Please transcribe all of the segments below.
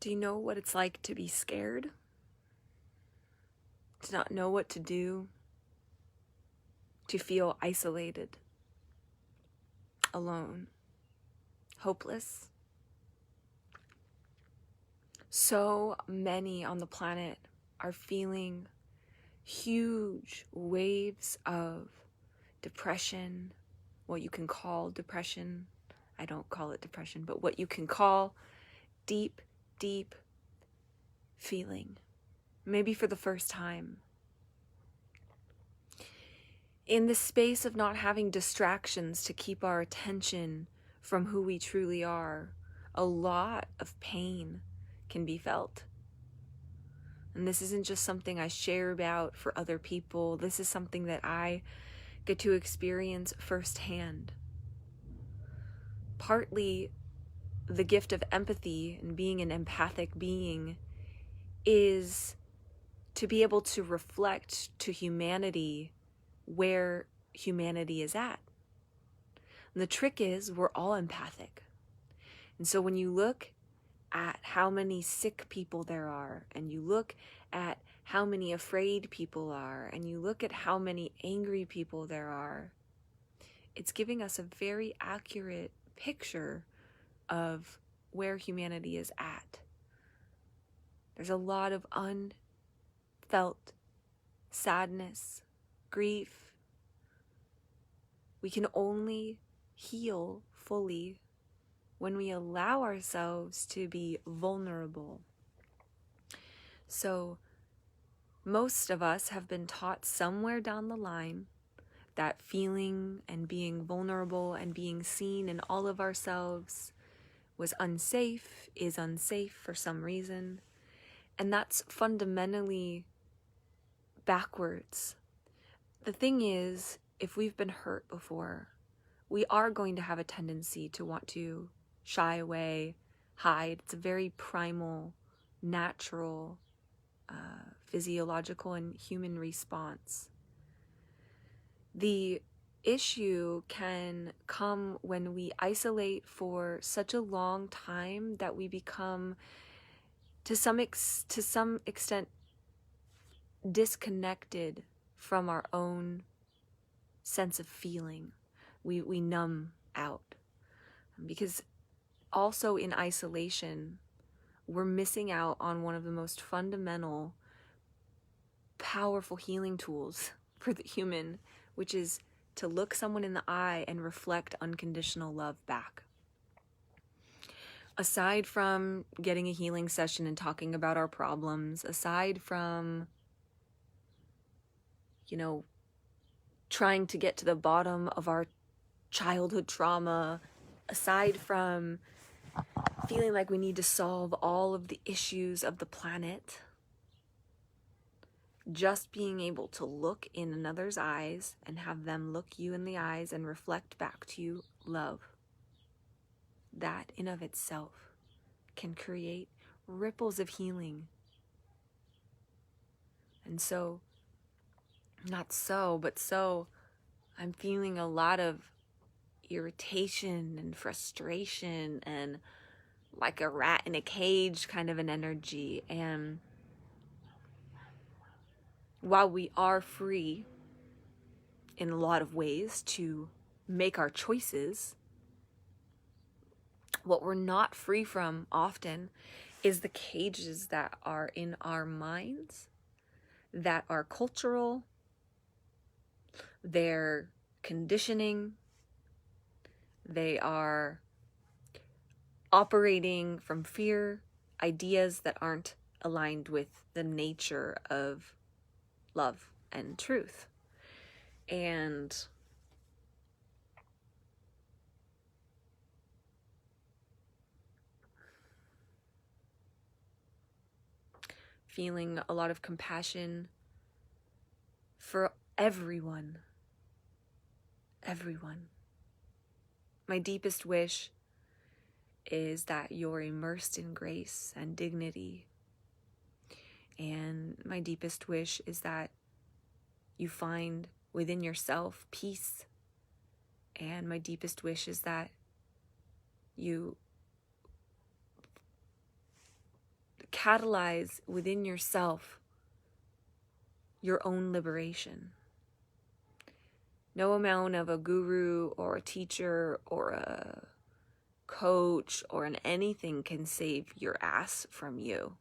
Do you know what it's like to be scared? To not know what to do? To feel isolated, alone, hopeless? So many on the planet are feeling huge waves of depression, what you can call depression. I don't call it depression, but what you can call deep, deep feeling, maybe for the first time. In the space of not having distractions to keep our attention from who we truly are, a lot of pain can be felt. And this isn't just something I share about for other people. This is something that I get to experience firsthand. Partly, the gift of empathy and being an empathic being is to be able to reflect to humanity where humanity is at. And the trick is we're all empathic. And so when you look at how many sick people there are, and you look at how many afraid people are, and you look at how many angry people there are, it's giving us a very accurate picture of where humanity is at. There's a lot of unfelt sadness, grief. We can only heal fully when we allow ourselves to be vulnerable. So most of us have been taught somewhere down the line that feeling and being vulnerable and being seen in all of ourselves was unsafe, is unsafe for some reason. And that's fundamentally backwards. The thing is, if we've been hurt before, we are going to have a tendency to want to shy away, hide. It's a very primal, natural, physiological and human response. The issue can come when we isolate for such a long time that we become, to some extent, disconnected from our own sense of feeling. We numb out. Because also in isolation, we're missing out on one of the most fundamental, powerful healing tools for the human, which is to look someone in the eye and reflect unconditional love back. Aside from getting a healing session and talking about our problems, aside from, trying to get to the bottom of our childhood trauma, aside from feeling like we need to solve all of the issues of the planet, just being able to look in another's eyes and have them look you in the eyes and reflect back to you love, that in of itself can create ripples of healing. And so, I'm feeling a lot of irritation and frustration and like a rat in a cage kind of an energy. And while we are free in a lot of ways to make our choices, what we're not free from often is the cages that are in our minds, that are cultural, they're conditioning, they are operating from fear, ideas that aren't aligned with the nature of love and truth. And feeling a lot of compassion for everyone. My deepest wish is that you're immersed in grace and dignity. And my deepest wish is that you find within yourself peace. And my deepest wish is that you catalyze within yourself your own liberation. No amount of a guru or a teacher or a coach or an anything can save your ass from you.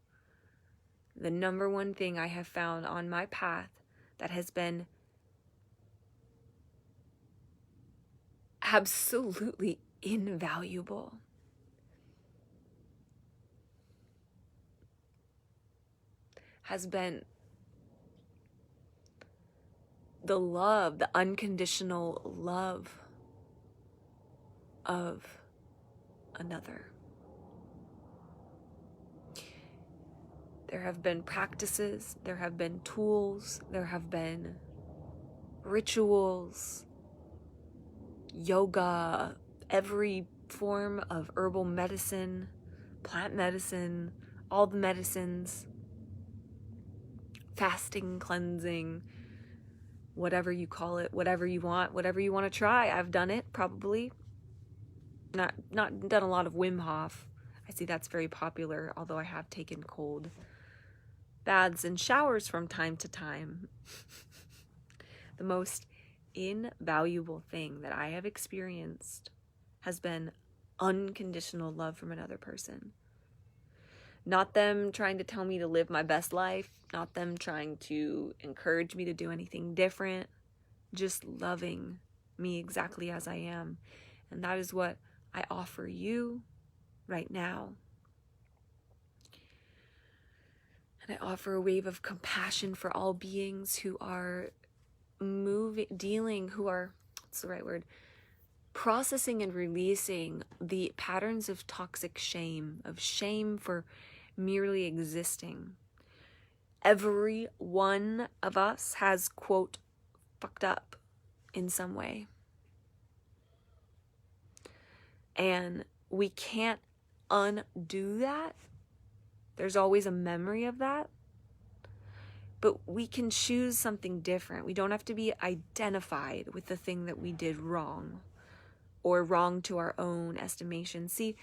The number one thing I have found on my path that has been absolutely invaluable has been the love, the unconditional love of another. There have been practices, there have been tools, there have been rituals, yoga, every form of herbal medicine, plant medicine, all the medicines, fasting, cleansing, whatever you call it, whatever you want to try. I've done it, probably. Not done a lot of Wim Hof. I see that's very popular, although I have taken cold baths and showers from time to time. The most invaluable thing that I have experienced has been unconditional love from another person. Not them trying to tell me to live my best life, not them trying to encourage me to do anything different, just loving me exactly as I am. And that is what I offer you right now. And I offer a wave of compassion for all beings who are processing and releasing the patterns of toxic shame, of shame for merely existing. Every one of us has, quote, fucked up in some way. And we can't undo that. There's always a memory of that. But we can choose something different. We don't have to be identified with the thing that we did wrong or wrong to our own estimation. See,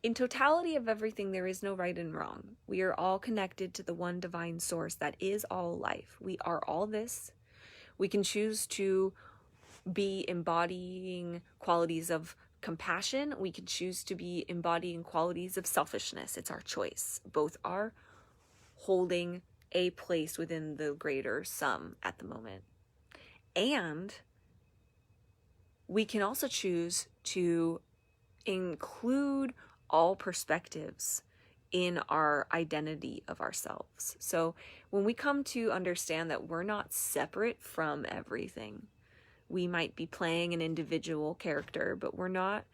in totality of everything, there is no right and wrong. We are all connected to the one divine source that is all life. We are all this. We can choose to be embodying qualities of compassion. We can choose to be embodying qualities of selfishness. It's our choice. Both are holding a place within the greater sum at the moment. And we can also choose to include all perspectives in our identity of ourselves. So when we come to understand that we're not separate from everything, we might be playing an individual character, but we're not.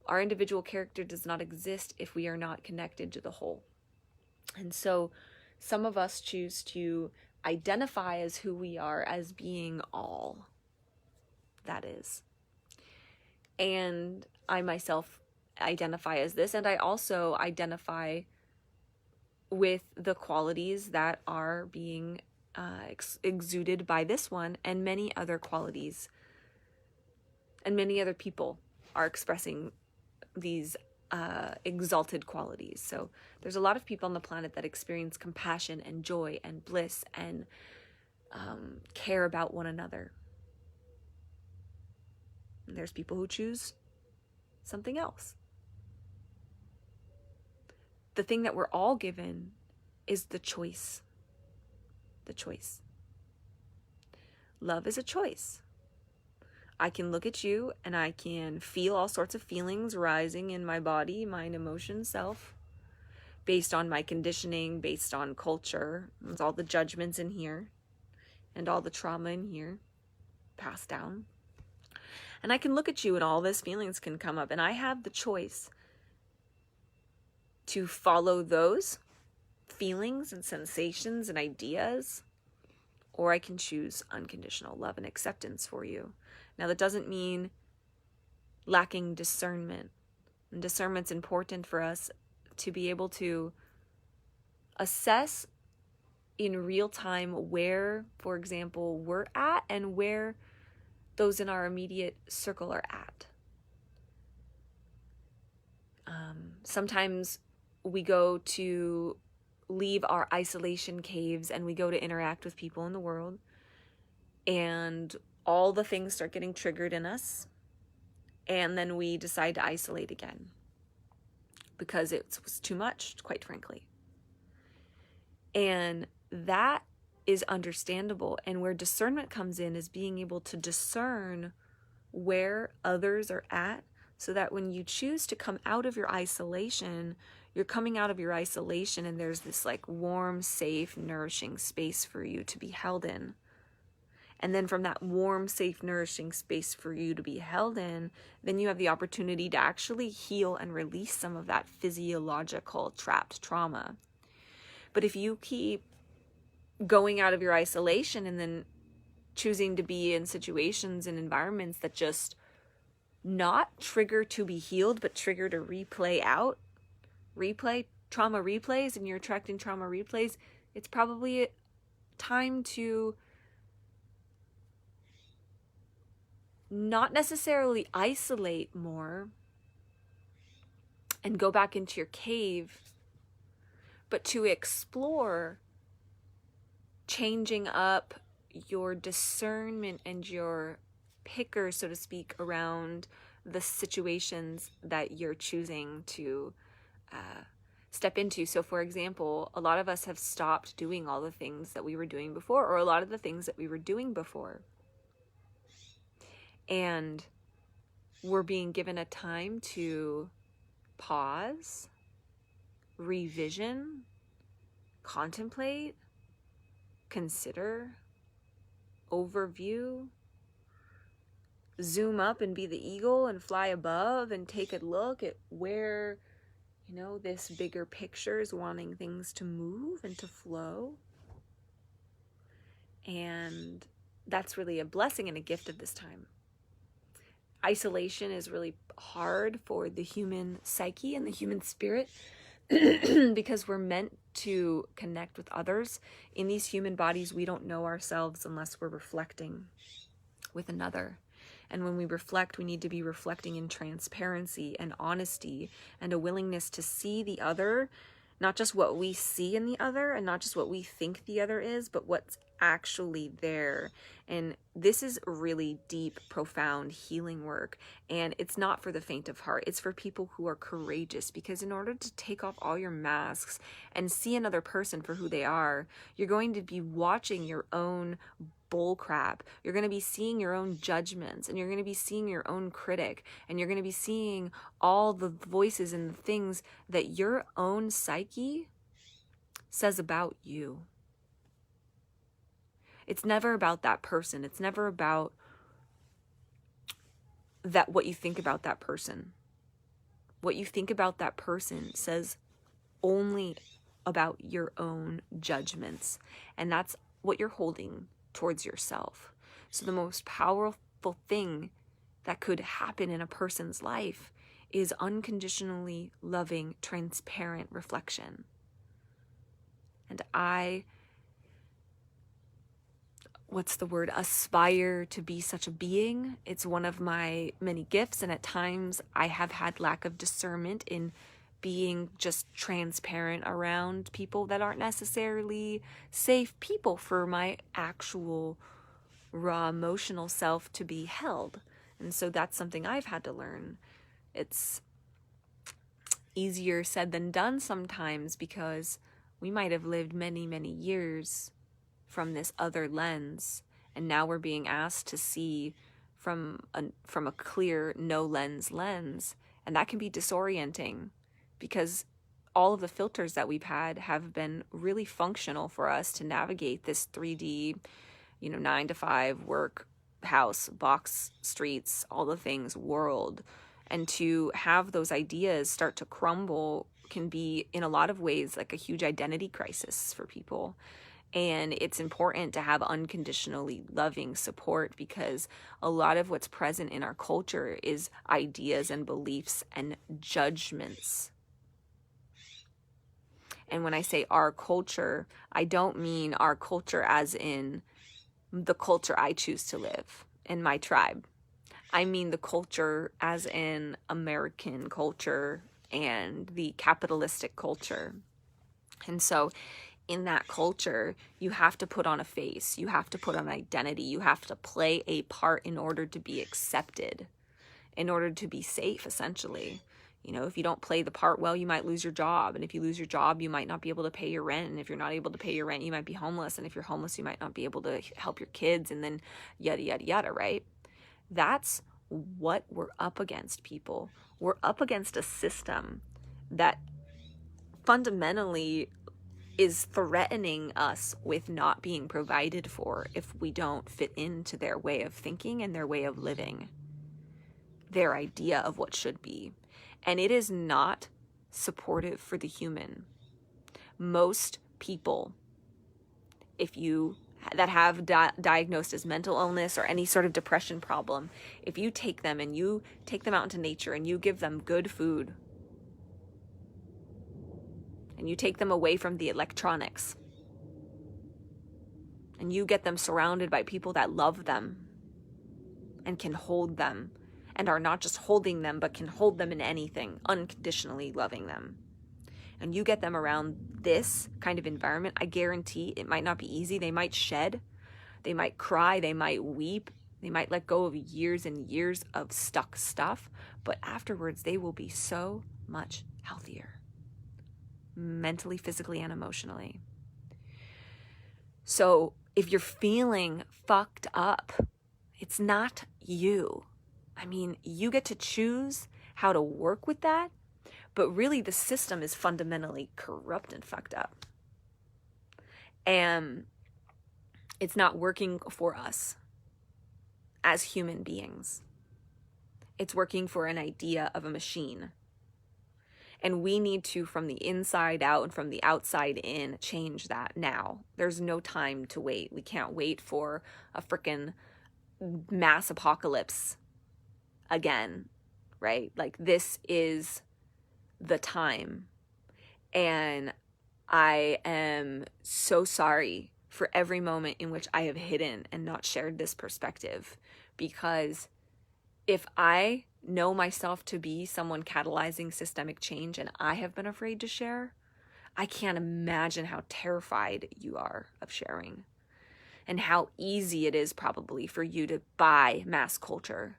Our individual character does not exist if we are not connected to the whole. And so some of us choose to identify as who we are as being all that is. And I myself identify as this, and I also identify with the qualities that are being exuded by this one, and many other qualities, and many other people are expressing these exalted qualities. So there's a lot of people on the planet that experience compassion and joy and bliss and care about one another. And there's people who choose something else. The thing that we're all given is the choice. The choice. Love is a choice. I can look at you and I can feel all sorts of feelings rising in my body, mind, emotion, self, based on my conditioning, based on culture. There's all the judgments in here and all the trauma in here passed down. And I can look at you and all those feelings can come up, and I have the choice to follow those feelings and sensations and ideas, or I can choose unconditional love and acceptance for you. Now, that doesn't mean lacking discernment. And discernment's important for us to be able to assess in real time where, for example, we're at and where those in our immediate circle are at. Sometimes we go to leave our isolation caves and we go to interact with people in the world, and all the things start getting triggered in us, and then we decide to isolate again because it was too much, quite frankly. And that is understandable. And where discernment comes in is being able to discern where others are at, so that when you choose to come out of your isolation, you're coming out of your isolation and there's this like warm, safe, nourishing space for you to be held in. And then from that warm, safe, nourishing space for you to be held in, then you have the opportunity to actually heal and release some of that physiological trapped trauma. But if you keep going out of your isolation and then choosing to be in situations and environments that just not trigger to be healed, but trigger to replay out, trauma replays, and you're attracting trauma replays, it's probably time to not necessarily isolate more and go back into your cave, but to explore changing up your discernment and your picker, so to speak, around the situations that you're choosing to step into. So for example, a lot of us have stopped doing all the things that we were doing before, or a lot of the things that we were doing before. And we're being given a time to pause, revision, contemplate, consider, overview, zoom up and be the eagle and fly above and take a look at where, this bigger picture is wanting things to move and to flow. And that's really a blessing and a gift of this time. Isolation is really hard for the human psyche and the human spirit because we're meant to connect with others. In these human bodies, we don't know ourselves unless we're reflecting with another. And when we reflect, we need to be reflecting in transparency and honesty and a willingness to see the other, not just what we see in the other and not just what we think the other is, but what's actually there. And this is really deep, profound healing work. And it's not for the faint of heart. It's for people who are courageous, because in order to take off all your masks and see another person for who they are, you're going to be watching your own bull crap. You're going to be seeing your own judgments, and you're going to be seeing your own critic, and you're going to be seeing all the voices and the things that your own psyche says about you. It's never about that person. It's never about what you think about that person. What you think about that person says only about your own judgments, and that's what you're holding towards yourself. So the most powerful thing that could happen in a person's life is unconditionally loving, transparent reflection. And aspire to be such a being. It's one of my many gifts, and at times I have had lack of discernment in being just transparent around people that aren't necessarily safe people for my actual raw emotional self to be held. And so that's something I've had to learn. It's easier said than done sometimes, because we might have lived many, many years from this other lens, and now we're being asked to see from a clear no lens, and that can be disorienting, because all of the filters that we've had have been really functional for us to navigate this 3D, 9 to 5 work, house, box, streets, all the things world. And to have those ideas start to crumble can be, in a lot of ways, like a huge identity crisis for people. And it's important to have unconditionally loving support, because a lot of what's present in our culture is ideas and beliefs and judgments. And when I say our culture, I don't mean our culture as in the culture I choose to live in my tribe. I mean the culture as in American culture and the capitalistic culture. And so in that culture, you have to put on a face, you have to put on identity, you have to play a part in order to be accepted, in order to be safe, essentially. You know, if you don't play the part well, you might lose your job. And if you lose your job, you might not be able to pay your rent. And if you're not able to pay your rent, you might be homeless. And if you're homeless, you might not be able to help your kids, and then yada, yada, yada, right? That's what we're up against, people. We're up against a system that fundamentally is threatening us with not being provided for if we don't fit into their way of thinking and their way of living, their idea of what should be. And it is not supportive for the human. Most people, if you that have diagnosed as mental illness or any sort of depression problem, if you take them and you take them out into nature and you give them good food and you take them away from the electronics and you get them surrounded by people that love them and can hold them, and are not just holding them, but can hold them in anything, unconditionally loving them, and you get them around this kind of environment, I guarantee it might not be easy. They might shed, they might cry, they might weep, they might let go of years and years of stuck stuff, but afterwards they will be so much healthier, mentally, physically, and emotionally. So if you're feeling fucked up, it's not you. I mean, you get to choose how to work with that, but really the system is fundamentally corrupt and fucked up. And it's not working for us as human beings. It's working for an idea of a machine. And we need to, from the inside out and from the outside in, change that now. There's no time to wait. We can't wait for a frickin' mass apocalypse again, right? Like, this is the time. And I am so sorry for every moment in which I have hidden and not shared this perspective, because if I know myself to be someone catalyzing systemic change and I have been afraid to share, I can't imagine how terrified you are of sharing, and how easy it is probably for you to buy mass culture.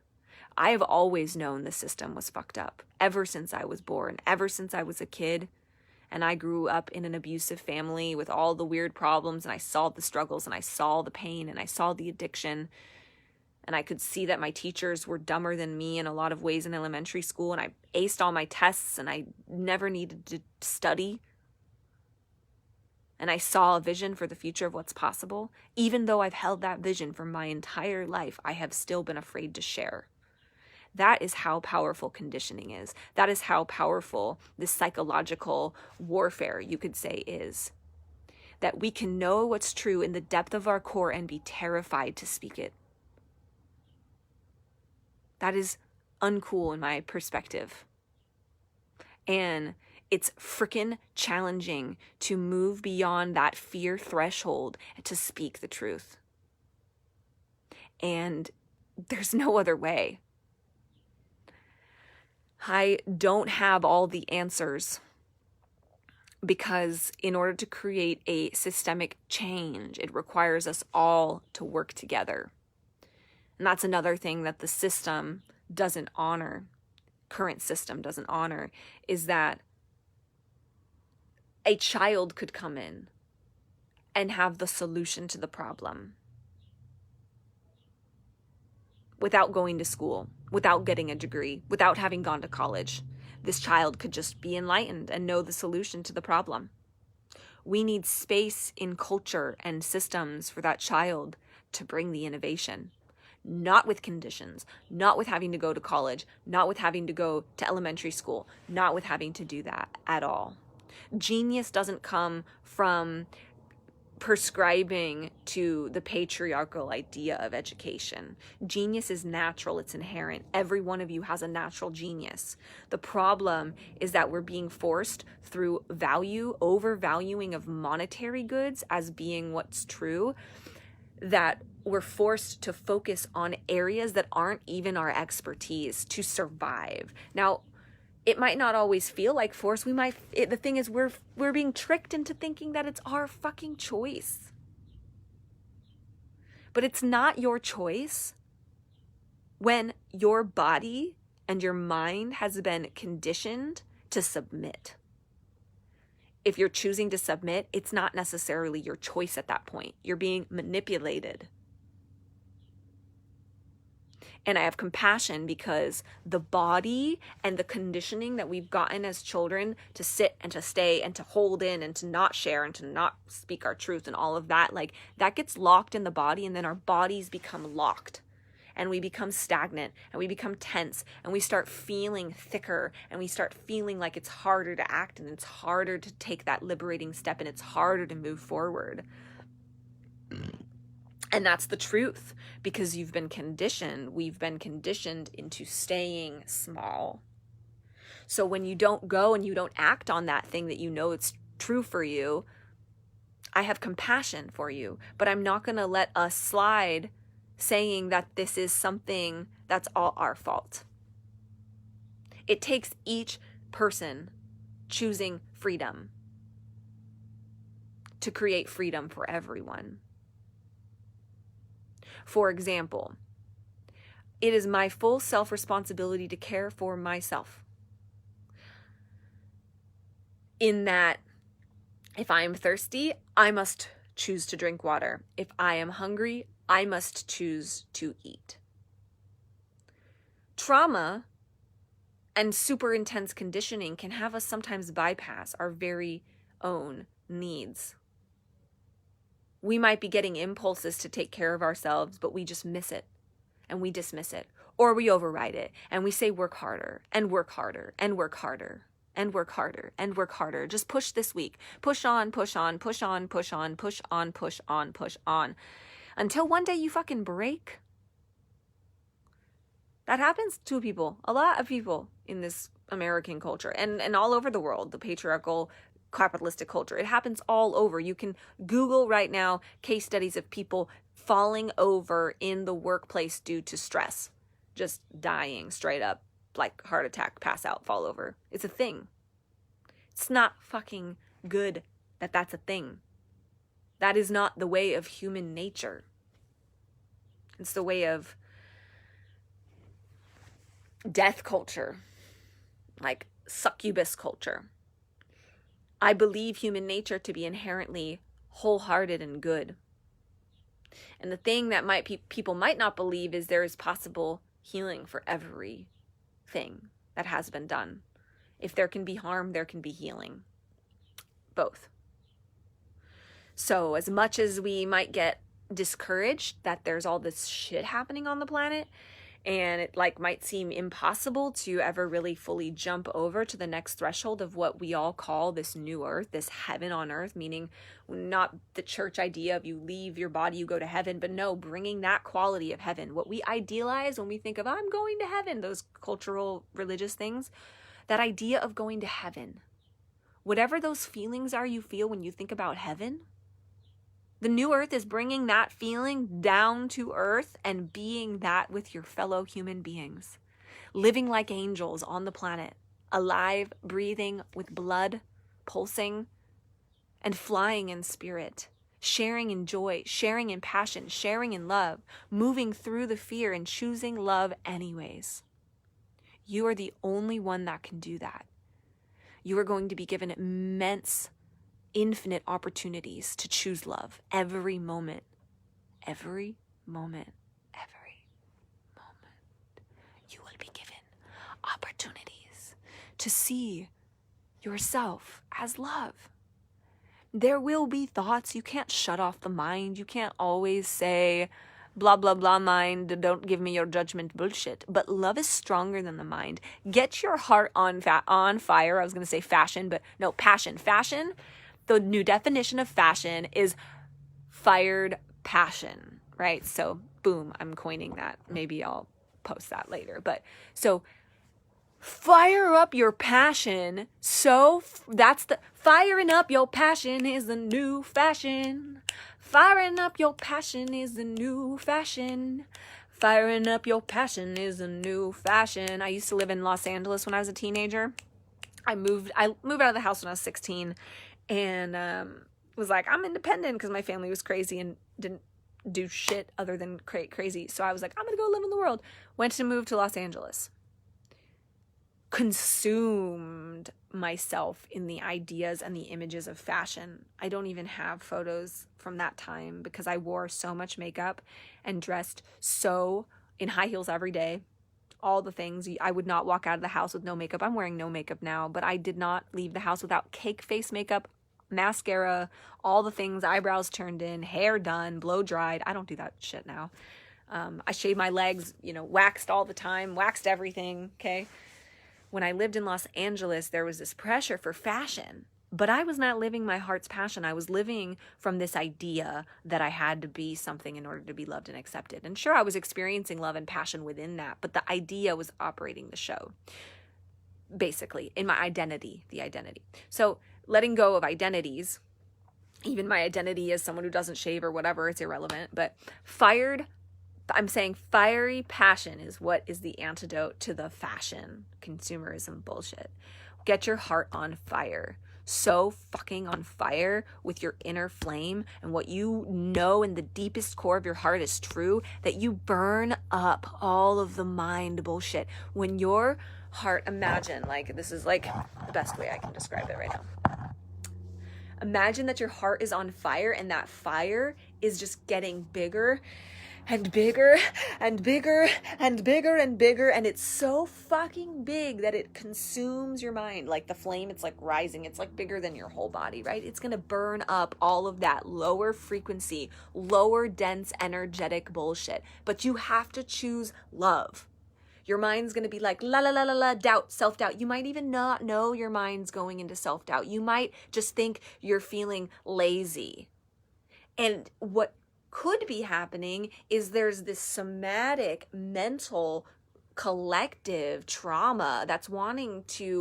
I have always known the system was fucked up ever since I was born, ever since I was a kid. And I grew up in an abusive family with all the weird problems, and I saw the struggles, and I saw the pain, and I saw the addiction. And I could see that my teachers were dumber than me in a lot of ways in elementary school, and I aced all my tests, and I never needed to study. And I saw a vision for the future of what's possible. Even though I've held that vision for my entire life, I have still been afraid to share. That is how powerful conditioning is. That is how powerful this psychological warfare, you could say, is. That we can know what's true in the depth of our core and be terrified to speak it. That is uncool in my perspective. And it's freaking challenging to move beyond that fear threshold to speak the truth. And there's no other way. I don't have all the answers, because in order to create a systemic change, it requires us all to work together. And that's another thing that the system doesn't honor, current system doesn't honor, is that a child could come in and have the solution to the problem without going to school, without getting a degree, without having gone to college. This child could just be enlightened and know the solution to the problem. We need space in culture and systems for that child to bring the innovation. Not with conditions, not with having to go to college, not with having to go to elementary school, not with having to do that at all. Genius doesn't come from prescribing to the patriarchal idea of education. Genius is natural, it's inherent. Every one of you has a natural genius. The problem is that we're being forced through overvaluing of monetary goods as being what's true, that we're forced to focus on areas that aren't even our expertise to survive. Now, It might not always feel like force. The thing is, we're being tricked into thinking that it's our fucking choice. But it's not your choice when your body and your mind has been conditioned to submit. If you're choosing to submit, it's not necessarily your choice at that point. You're being manipulated. And I have compassion because the body and the conditioning that we've gotten as children to sit and to stay and to hold in and to not share and to not speak our truth and all of that, like that gets locked in the body, and then our bodies become locked and we become stagnant and we become tense and we start feeling thicker and we start feeling like it's harder to act and it's harder to take that liberating step and it's harder to move forward. And that's the truth, because we've been conditioned into staying small. So when you don't go and you don't act on that thing that you know it's true for you, I have compassion for you, but I'm not going to let us slide saying that this is something that's all our fault. It takes each person choosing freedom to create freedom for everyone. For example, it is my full self-responsibility to care for myself. In that, if I am thirsty, I must choose to drink water. If I am hungry, I must choose to eat. Trauma and super intense conditioning can have us sometimes bypass our very own needs. We might be getting impulses to take care of ourselves, but we just miss it and we dismiss it, or we override it and we say work harder and work harder and work harder and work harder and work harder. Just push this week. Push on, push on, push on, push on, push on, push on, push on. Until one day you fucking break. That happens to people, a lot of people in this American culture and all over the world, the patriarchal capitalistic culture. It happens all over. You can Google right now case studies of people falling over in the workplace due to stress, just dying straight up, like heart attack, pass out, fall over. It's a thing. It's not fucking good that that's a thing. That is not the way of human nature. It's the way of death culture, like succubus culture. I believe human nature to be inherently wholehearted and good. And the thing that people might not believe is there is possible healing for everything that has been done. If there can be harm, there can be healing. Both. So as much as we might get discouraged that there's all this shit happening on the planet, and it might seem impossible to ever really fully jump over to the next threshold of what we all call this new earth, this heaven on earth, meaning not the church idea of you leave your body, you go to heaven, but no, bringing that quality of heaven. What we idealize when we think of, I'm going to heaven, those cultural, religious things, that idea of going to heaven. Whatever those feelings are you feel when you think about heaven, the new earth is bringing that feeling down to earth and being that with your fellow human beings. Living like angels on the planet, alive, breathing, with blood pulsing, and flying in spirit, sharing in joy, sharing in passion, sharing in love, moving through the fear and choosing love anyways. You are the only one that can do that. You are going to be given immense, infinite opportunities to choose love every moment. Every moment. Every moment. You will be given opportunities to see yourself as love. There will be thoughts. You can't shut off the mind. You can't always say, blah, blah, blah, mind, don't give me your judgment bullshit. But love is stronger than the mind. Get your heart on fire. I was going to say fashion, but no, passion. Fashion, the new definition of fashion is fired passion, right? So boom, I'm coining that. Maybe I'll post that later. But so fire up your passion. So that's the firing up your passion is the new fashion. Firing up your passion is the new fashion. Firing up your passion is a new fashion. I used to live in Los Angeles when I was a teenager. I moved out of the house when I was 16 and was like, I'm independent because my family was crazy and didn't do shit other than crazy. So I was like, I'm going to go live in the world. Went to move to Los Angeles. Consumed myself in the ideas and the images of fashion. I don't even have photos from that time because I wore so much makeup and dressed so in high heels every day. All the things. I would not walk out of the house with no makeup. I'm wearing no makeup now, but I did not leave the house without cake face makeup, mascara, all the things, eyebrows turned in, hair done, blow dried. I don't do that shit now. I shave my legs, waxed all the time, waxed everything, okay? When I lived in Los Angeles, there was this pressure for fashion, but I was not living my heart's passion. I was living from this idea that I had to be something in order to be loved and accepted. And sure, I was experiencing love and passion within that, but the idea was operating the show, basically, in my identity, the identity. So letting go of identities, even my identity as someone who doesn't shave or whatever, it's irrelevant, but I'm saying fiery passion is what is the antidote to the fashion consumerism bullshit. Get your heart on fire. So fucking on fire with your inner flame and what you know in the deepest core of your heart is true, that you burn up all of the mind bullshit. When your heart, imagine, like, this is like the best way I can describe it right now. Imagine that your heart is on fire and that fire is just getting bigger and bigger and bigger and bigger and bigger, and it's so fucking big that it consumes your mind. Like the flame, it's like rising, it's like bigger than your whole body, right? It's gonna burn up all of that lower frequency, lower dense energetic bullshit. But you have to choose love. Your mind's gonna be like la la la la la, doubt, self-doubt. You might even not know your mind's going into self-doubt. You might just think you're feeling lazy. And what could be happening is there's this somatic, mental, collective trauma that's wanting to